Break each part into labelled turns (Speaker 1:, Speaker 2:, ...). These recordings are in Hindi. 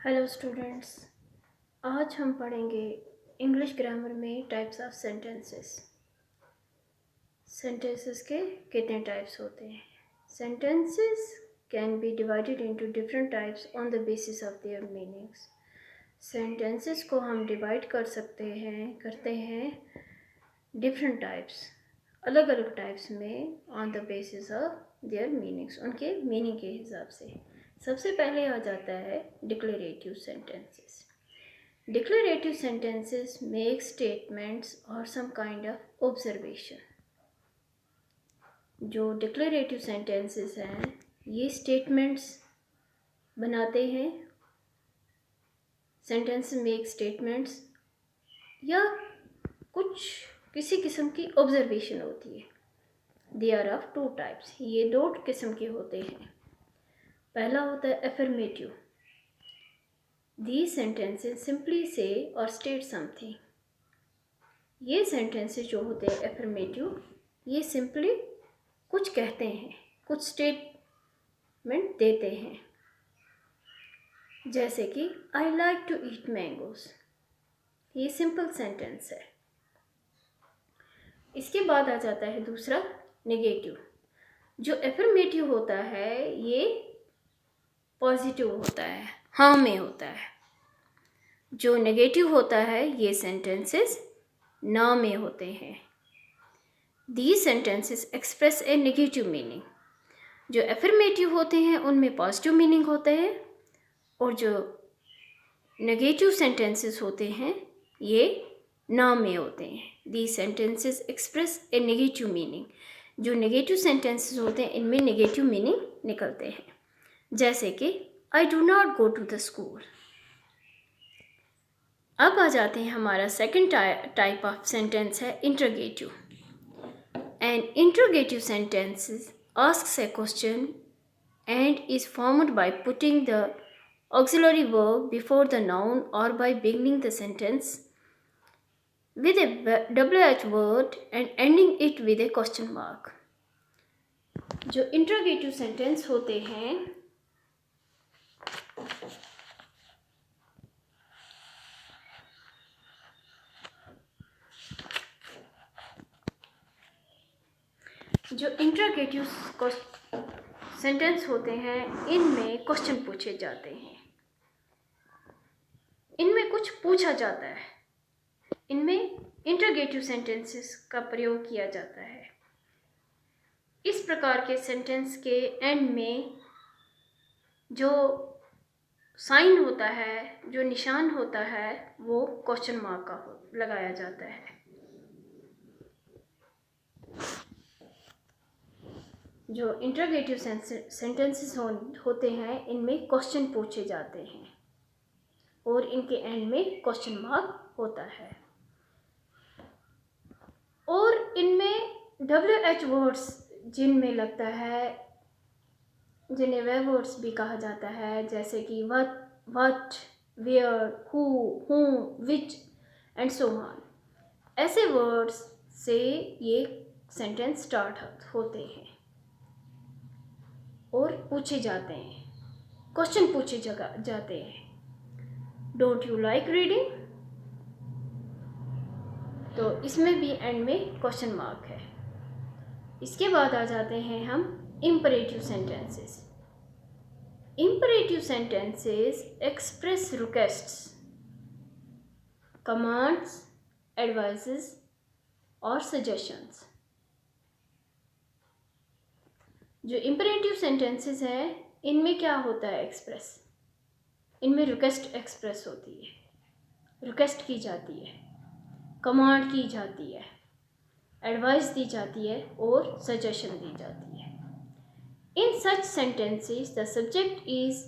Speaker 1: Hello students. आज हम पढ़ेंगे इंग्लिश ग्रामर में टाइप्स ऑफ सेंटेंसेस। सेंटेंसेस के कितने टाइप्स होते हैं? Sentences can be divided into different types on the basis of their meanings. Sentences को हम डिवाइड करते हैं डिफरेंट टाइप्स, अलग अलग टाइप्स में on the basis of their meanings, उनके मीनिंग के हिसाब से। सबसे पहले आ जाता है declarative sentences. Declarative sentences make statements or some kind of observation. जो declarative sentences हैं ये statements बनाते हैं, sentences make statements या कुछ किसी किस्म की observation होती है। They are of two types. ये दो किस्म के होते हैं। पहला होता है affirmative. These sentences simply say or state something. ये sentences जो होते हैं affirmative, ये simply कुछ कहते हैं, कुछ स्टेटमेंट देते हैं, जैसे कि I like to eat mangoes। ये सिंपल सेंटेंस है। इसके बाद आ जाता है दूसरा नेगेटिव। जो एफर्मेटिव होता है ये पॉजिटिव होता है, हाँ में होता है। जो नेगेटिव होता है ये सेंटेंसेस ना में होते हैं। These sentences express a negative meaning. जो एफर्मेटिव होते हैं उनमें पॉजिटिव मीनिंग होते हैं और जो नेगेटिव सेंटेंसेस होते हैं ये ना में होते हैं। These sentences express a negative meaning. जो नेगेटिव सेंटेंसेस होते हैं इनमें नेगेटिव मीनिंग निकलते हैं, जैसे कि I do not go to the school। अब आ जाते हैं हमारा सेकंड टाइप ऑफ सेंटेंस है interrogative. An interrogative sentence asks a question and is formed by putting the auxiliary verb before the noun or by beginning the sentence with a WH word and ending it with a question mark। जो interrogative sentence होते हैं इनमें क्वेश्चन पूछे जाते हैं, इनमें कुछ पूछा जाता है, इनमें इंटरोगेटिव सेंटेंसेस का प्रयोग किया जाता है। इस प्रकार के सेंटेंस के एंड में जो साइन होता है, जो निशान होता है, वो क्वेश्चन मार्क का लगाया जाता है। जो इंटरोगेटिव सेंटेंसेस होते हैं इनमें क्वेश्चन पूछे जाते हैं और इनके एंड में क्वेश्चन मार्क होता है और इनमें WH वर्ड्स जिनमें लगता है, जिन्हें वे वर्ड्स भी कहा जाता है, जैसे कि what, where, who, whom, which and so on। ऐसे वर्ड्स से ये सेंटेंस स्टार्ट होते हैं और पूछे जाते हैं, क्वेश्चन पूछे जाते हैं। Don't you like reading? तो इसमें भी एंड में क्वेश्चन मार्क है। इसके बाद आ जाते हैं हम imperative sentences. Imperative sentences express requests, commands, advices और सजेशंस। जो इम्परेटिव सेंटेंसेस हैं इनमें क्या होता है एक्सप्रेस, इनमें रिक्वेस्ट एक्सप्रेस होती है, रिक्वेस्ट की जाती है, कमांड की जाती है, एडवाइस दी जाती है और सजेशन दी जाती है। In such sentences the subject is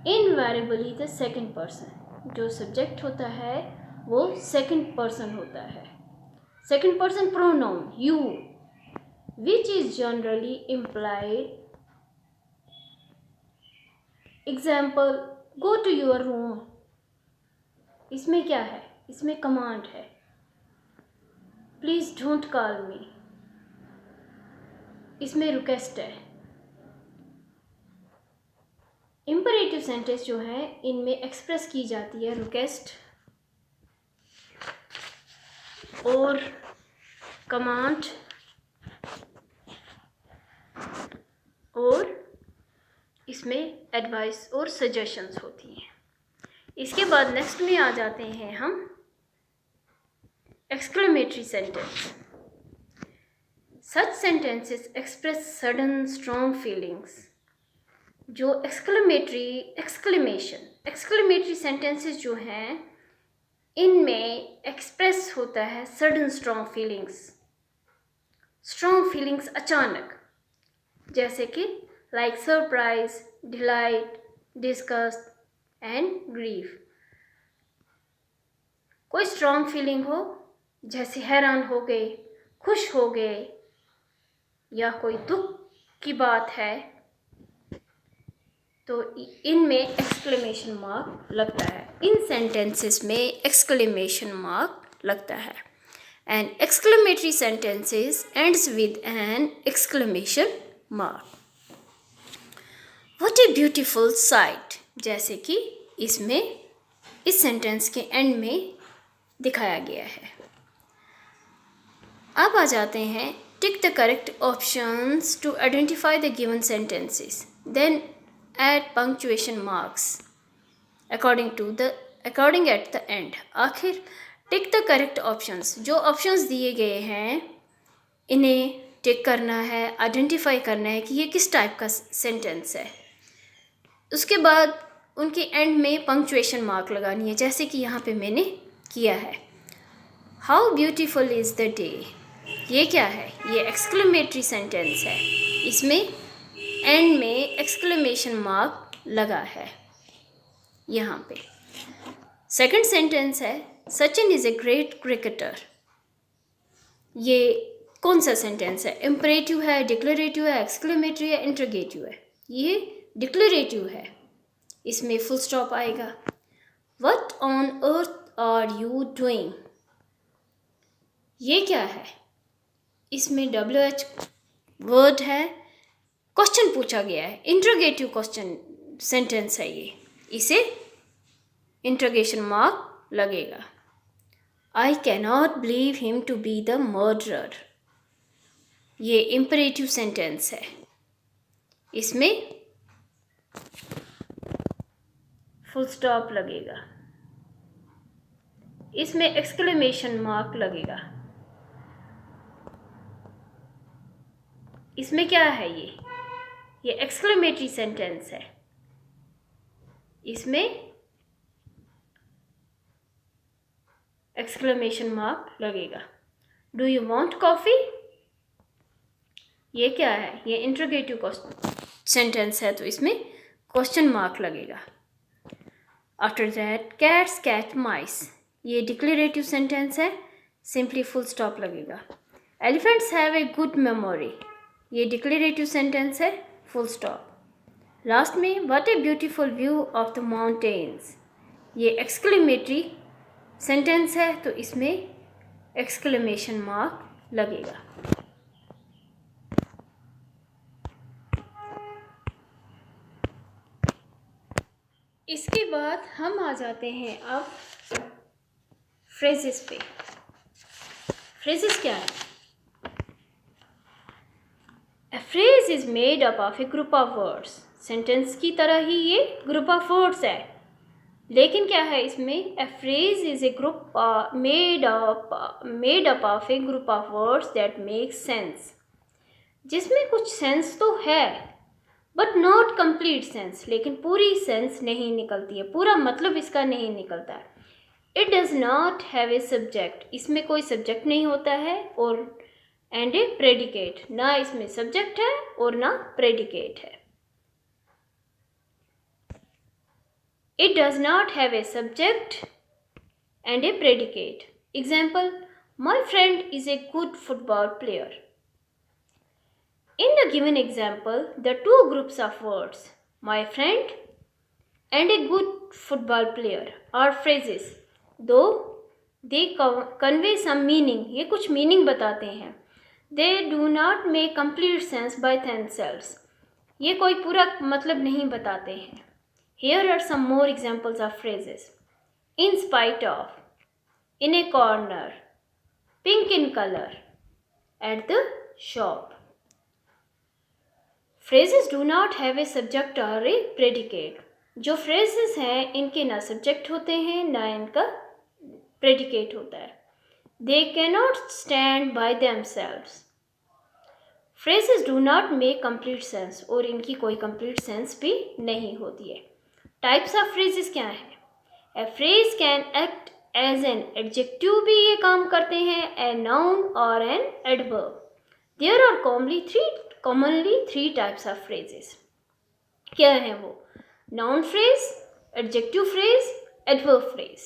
Speaker 1: invariably the second person. जो सब्जेक्ट होता है वो सेकंड पर्सन होता है, second person pronoun you, which is generally implied। Example go to your room। इसमें क्या है? इसमें कमांड है। प्लीज डोंट कॉल मी, इसमें रिक्वेस्ट है। इम्परेटिव सेंटेंस जो है इनमें एक्सप्रेस की जाती है रिक्वेस्ट और कमांड और इसमें एडवाइस और सजेशंस होती हैं। इसके बाद नेक्स्ट में आ जाते हैं हम exclamatory sentence. Such sentences express sudden strong feelings. जो एक्सक्लेमेटरी सेंटेंसेस जो हैं इनमें एक्सप्रेस होता है सडन स्ट्रॉन्ग फीलिंग्स अचानक, जैसे कि like surprise, delight, disgust and grief. कोई स्ट्रॉन्ग फीलिंग हो जैसे हैरान हो गए, खुश हो गए, या कोई दुख की बात है तो इनमें एक्सक्लेमेशन मार्क लगता है। इन सेंटेंसेस में एक्सक्लेमेशन मार्क लगता है। And exclamatory sentences ends with an exclamation mark. What a beautiful sight, जैसे कि इसमें इस सेंटेंस के एंड में दिखाया गया है। अब आ जाते हैं tick the correct options to identify the given sentences, then add punctuation marks according at the end। आखिर टिक द करेक्ट ऑप्शंस, जो ऑप्शंस दिए गए हैं इन्हें टिक करना है, आइडेंटिफाई करना है कि ये किस टाइप का सेंटेंस है। उसके बाद उनके एंड में पंक्चुएशन मार्क लगानी है, जैसे कि यहाँ पे मैंने किया है। How beautiful is the day, ये क्या है? ये एक्सक्लेमेटरी सेंटेंस है, इसमें एंड में एक्सक्लेमेशन मार्क लगा है यहाँ पे। सेकंड सेंटेंस है Sachin is a great cricketer. ये कौन सा सेंटेंस है? इम्परेटिव है, डिक्लेरेटिव है, एक्सक्लेमेटरी है, इंटरोगेटिव है? ये डिक्लेरेटिव है, इसमें फुल स्टॉप आएगा। What on earth are you doing, ये क्या है? इसमें WH वर्ड है, क्वेश्चन पूछा गया है, इंटरोगेटिव क्वेश्चन सेंटेंस है ये, इसे इंटरोगेशन मार्क लगेगा। I cannot believe him to be the murderer, ये इम्परेटिव सेंटेंस है, इसमें फुल स्टॉप लगेगा, इसमें एक्सक्लेमेशन मार्क लगेगा। इसमें क्या है? ये एक्सक्लेमेटरी सेंटेंस है, इसमें एक्सक्लेमेशन मार्क लगेगा। डू यू वांट कॉफ़ी, ये क्या है? ये इंटरोगेटिव सेंटेंस है, तो इसमें क्वेश्चन मार्क लगेगा। आफ्टर दैट कैट्स कैच माइस, ये डिक्लेरेटिव सेंटेंस है, सिंपली फुल स्टॉप लगेगा। Elephants have a good memory, ये डिक्लेरेटिव सेंटेंस है, फुल स्टॉप। लास्ट में what a beautiful view of the mountains, ये एक्सक्लेमेटरी सेंटेंस है, तो इसमें एक्सक्लेमेशन मार्क लगेगा। इसके बाद हम आ जाते हैं अब फ्रेजेस पे। फ्रेजेस क्या है? A phrase is made up of a group of words। Sentence की तरह ही ये ग्रुप ऑफ वर्ड्स है, लेकिन क्या है इसमें? A phrase is a group made up of a group of words that make sense। जिसमें कुछ सेंस तो है बट नॉट कंप्लीट सेंस, लेकिन पूरी सेंस नहीं निकलती है, पूरा मतलब इसका नहीं निकलता है। It does not have a subject, इसमें कोई सब्जेक्ट नहीं होता है, और एंड ए प्रेडिकेट, ना इसमें सब्जेक्ट है और ना प्रेडिकेट है। It does not have a subject and A predicate. Example, my friend is a good football player. In the given example, the two groups of words, my friend and a good football player, are phrases, though they convey some meaning, ये कुछ meaning बताते हैं। They do not make complete sense by themselves, ये कोई पूरा मतलब नहीं बताते हैं। Here are some more examples of phrases. In spite of, in a corner, pink in color, at the shop. Phrases do not have a subject or a predicate. जो phrases हैं इनके ना subject होते हैं ना इनका predicate होता है. They cannot stand by themselves. Phrases do not make complete sense और इनकी कोई complete sense भी नहीं होती है. Types of phrases क्या हैं? A phrase can act as an adjective भी ये काम करते हैं, a noun or an adverb. There are commonly three types of phrases. क्या है वो? Noun phrase, adjective phrase, adverb phrase.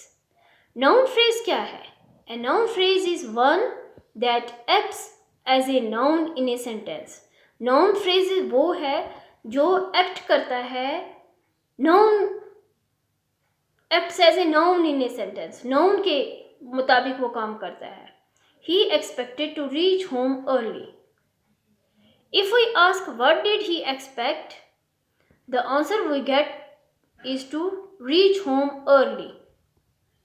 Speaker 1: Noun phrase क्या है? A noun phrase is one that acts as a noun in a sentence. Noun phrase वो है जो act करता है, noun acts as a noun in a sentence. Noun के मुताबिक वो काम करता है. He expected to reach home early. If we ask what did he expect, the answer we get is to reach home early.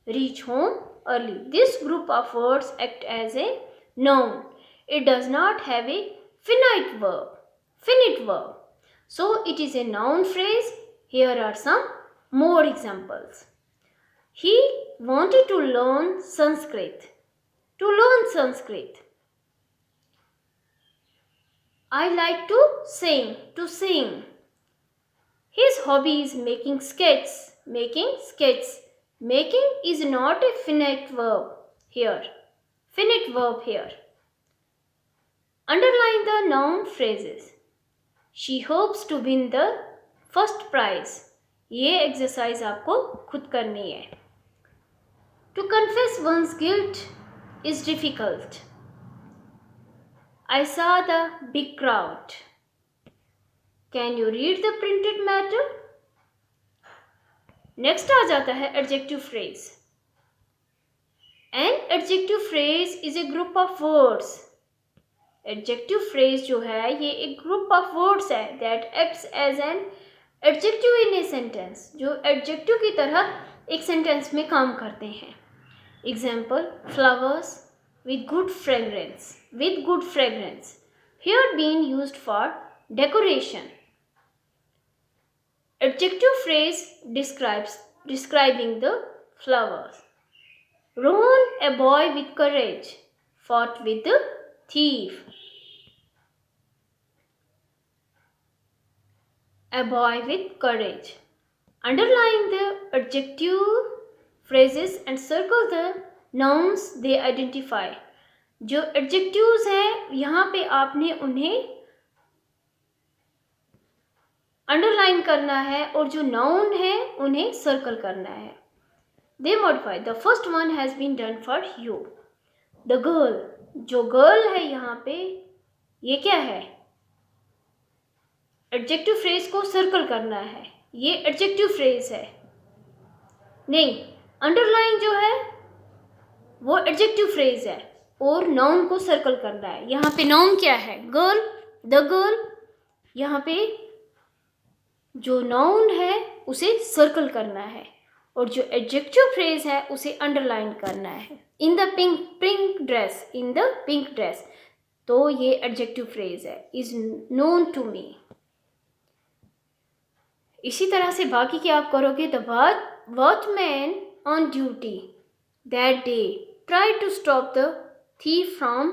Speaker 1: Reach home early. This group of words act as a noun. It does not have a finite verb. So it is a noun phrase. Here are some more examples. He wanted to learn Sanskrit. To learn Sanskrit. I like to sing. To sing. His hobby is making sketches. Making sketches. Making is not a finite verb here. Finite verb here. Underline the noun phrases. She hopes to win the first prize. ये exercise आपको खुद करनी है. To confess one's guilt is difficult. I saw the big crowd. Can you read the printed matter? Next आ जाता है adjective phrase. An adjective phrase is a group of words. Adjective phrase जो है ये एक group of words है that acts as an adjective in a sentence. जो adjective की तरह एक sentence में काम करते हैं. Example, flowers with good fragrance. With good fragrance. Here being used for decoration. Adjective phrase describing the flowers. Rohan, a boy with courage, fought with the thief. A boy with courage. Underline the adjective phrases and circle the nouns they identify. जो adjectives हैं यहाँ पे आपने उन्हें underline करना है और जो noun है उन्हें circle करना है. They modify. The first one has been done for you. The girl. जो girl है यहाँ पे ये क्या है? Adjective phrase को circle करना है. ये adjective phrase है. नहीं, अंडरलाइन जो है वो एडजेक्टिव फ्रेज है और नाउन को सर्कल करना है. यहाँ पे नाउन क्या है? गर्ल. The girl. यहाँ पे जो नाउन है उसे सर्कल करना है और जो एडजेक्टिव फ्रेज है उसे अंडरलाइन करना है. In the pink dress. In the pink dress. तो ये एडजेक्टिव फ्रेज है. Is known to me. इसी तरह से बाकी के आप करोगे. The watchman on duty that day tried to stop the thief from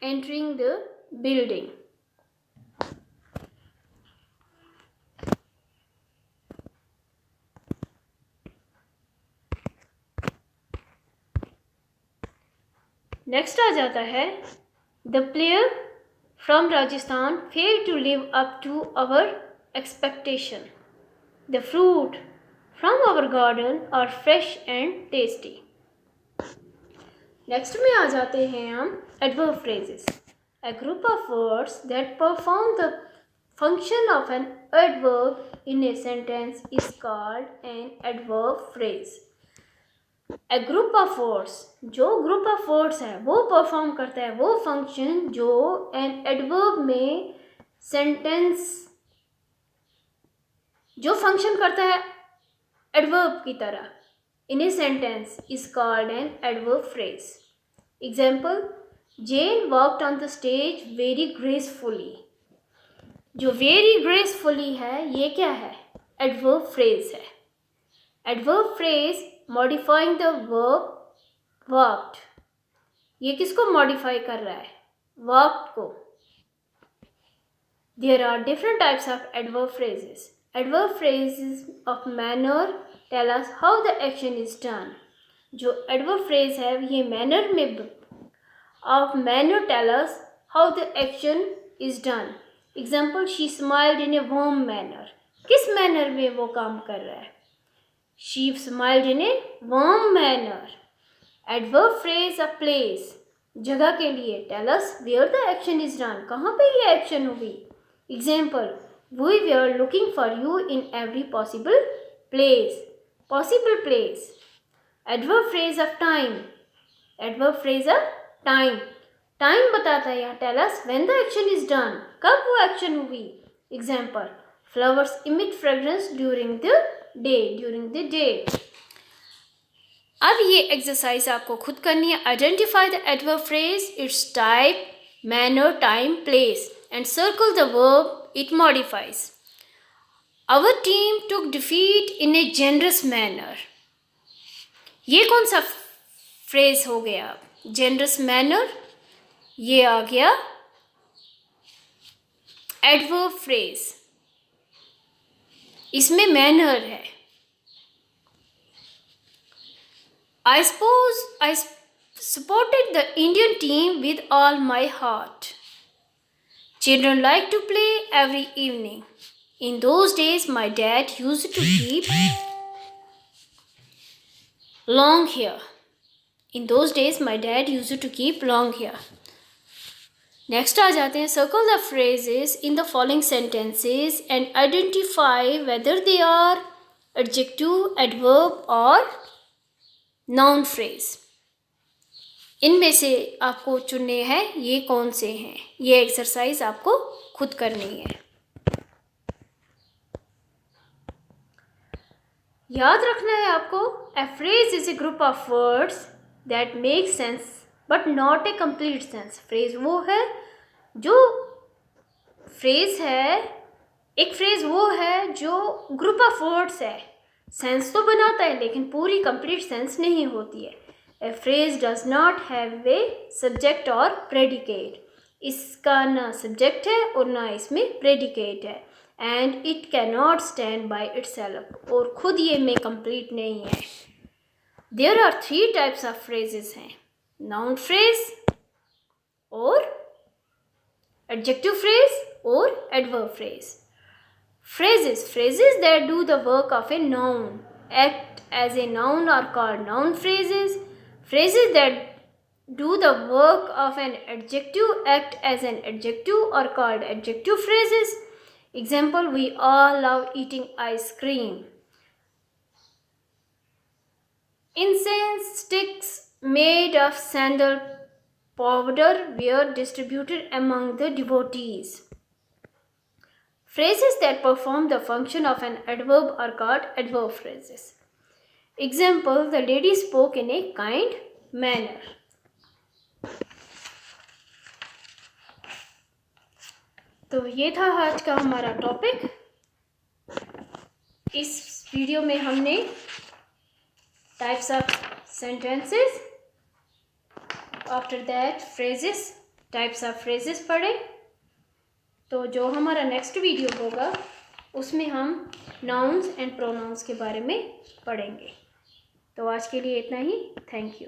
Speaker 1: entering the building. Next आ जाता है the player from Rajasthan failed to live up to our expectation. The fruit from our garden are fresh and tasty. Next में आ जाते हैं हम adverb phrases. A group of words that perform the function of an adverb in a sentence is called an adverb phrase. A group of words, जो group of words है वो perform करता है वो function जो an adverb में sentence जो function करता है एडवर्ब की तरह in a sentence is called an adverb phrase. Example, Jane walked on the stage very gracefully. जो very gracefully है ये क्या है? Adverb phrase है. Adverb phrase modifying the verb walked. ये किसको modify कर रहा है? Walked को. There are different types of adverb phrases. Adverb phrases of manner tell us how the action is done. जो adverb phrase है ये manner में of manner tell us how the action is done. Example, she smiled in a warm manner. किस manner में वो काम कर रहा है? She smiled in a warm manner. Adverb phrase of place, जगह के लिए tell us where the action is done. कहाँ पे ये action हुई? Example, we were looking for you in every possible place. Possible place. Adverb phrase of time. Adverb phrase of time. Time बताता है यहाँ tell us when the action is done. कब वो action हुई? Example, flowers emit fragrance during the day. During the day. अब ये एक्सरसाइज आपको खुद करनी है. Identify the adverb phrase, its type, manner, time, place, and circle the verb it modifies. Our team took defeat in a generous manner. ये कौन सा फ्रेज हो गया? Generous manner. ये आ गया adverb phrase. इसमें manner है. I suppose I supported the Indian team with all my heart. Children like to play every evening. In those days, my dad used to keep long hair. In those days, my dad used to keep long hair. Next आ जाते हैं. Circle the phrases in the following sentences and identify whether they are adjective, adverb or noun phrase. इनमें से आपको चुनने हैं ये कौन से हैं. ये एक्सरसाइज आपको खुद करनी है. याद रखना है आपको, a phrase is a group of words that make sense but not a complete sense. phrase वो है जो phrase है, एक phrase वो है जो group of words है, सेंस तो बनाता है लेकिन पूरी कंप्लीट सेंस नहीं होती है. A phrase does not have a subject or predicate. इसका ना सब्जेक्ट है और ना इसमें प्रेडिकेट है. And it cannot stand by itself. और खुद ये में कंप्लीट नहीं है. There are 3 types of phrases हैं. Noun phrase और adjective phrase और adverb phrase. Phrases that do the work of a noun, act as a noun are called noun phrases. Phrases that do the work of an adjective, act as an adjective are called adjective phrases. Example, we all love eating ice cream. Incense sticks made of sandal powder were distributed among the devotees. Phrases that perform the function of an adverb are called adverb phrases. Example, the lady spoke in a kind manner. तो ये था आज का हमारा टॉपिक. इस वीडियो में हमने types of sentences, after that phrases, types of phrases पढ़े. तो जो हमारा नेक्स्ट वीडियो होगा उसमें हम नाउन्स एंड प्रोनाउंस के बारे में पढ़ेंगे. तो आज के लिए इतना ही. Thank you.